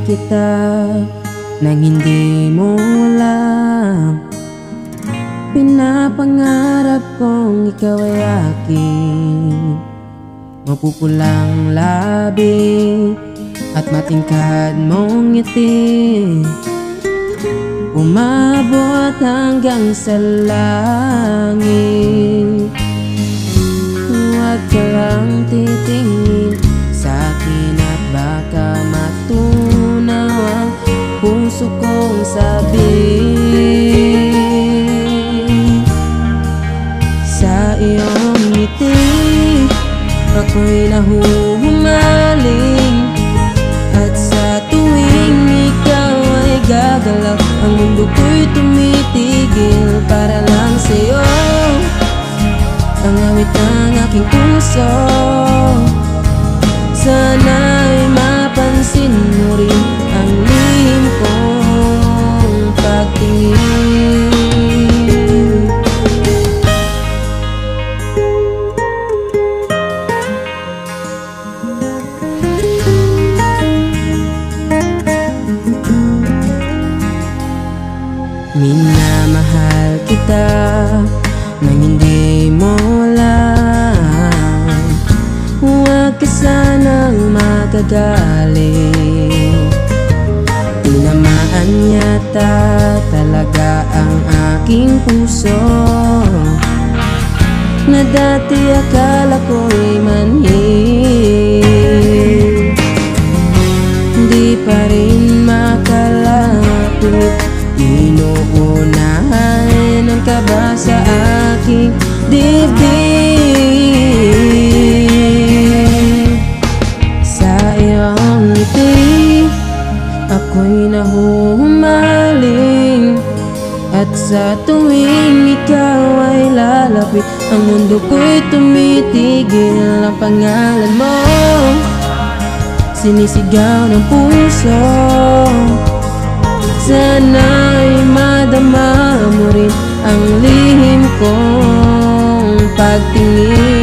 kita nang hindi mo alam. Pinapangarap kong ikaw ay akin, mapupulang labi at matingkad mong ngiti, umabot hanggang sa langit. Huwag ka lang titingin sa akin at baka matunaw ang puso kong sabi. Sa iyong ngiti ako'y nahuhumaling, at sa tuwing ikaw ay gagalaw, ang mundo ko'y tumitigil para lang sa'yo. Ang awit ng aking puso, sana'y mapansin mo rin ang lihim kong pagtingin. Minamahal kita nang hindi mo alam. Huwag ka sanang magagaling, tinamaan yata talaga ang aking puso, na dati akala ko'y manhid. Di pa rin makalapit, inuunahan ang kaba sa aking dibdib. Sa iyong ngiti ako'y nahuhumaling, at sa tuwing ikaw ay lalapit, ang mundo ko'y tumitigil. Ang pangalan mo sinisigaw ng puso, sana'y madama mo rin ang lihim kong pagtingin.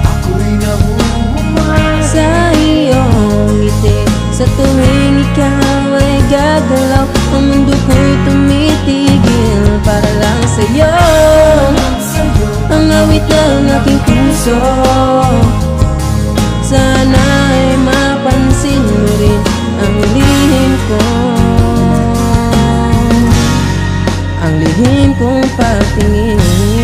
Ako'y nahuhumaling Sa iyong ngiti, sa tuwing ikaw ay gagalaw, ang mundo ko'y tumitigil para lang sa'yo. Ang awit ng aking puso, sana'y mapansin mo rin ang lihim ko, ang lihim kong pagtingin.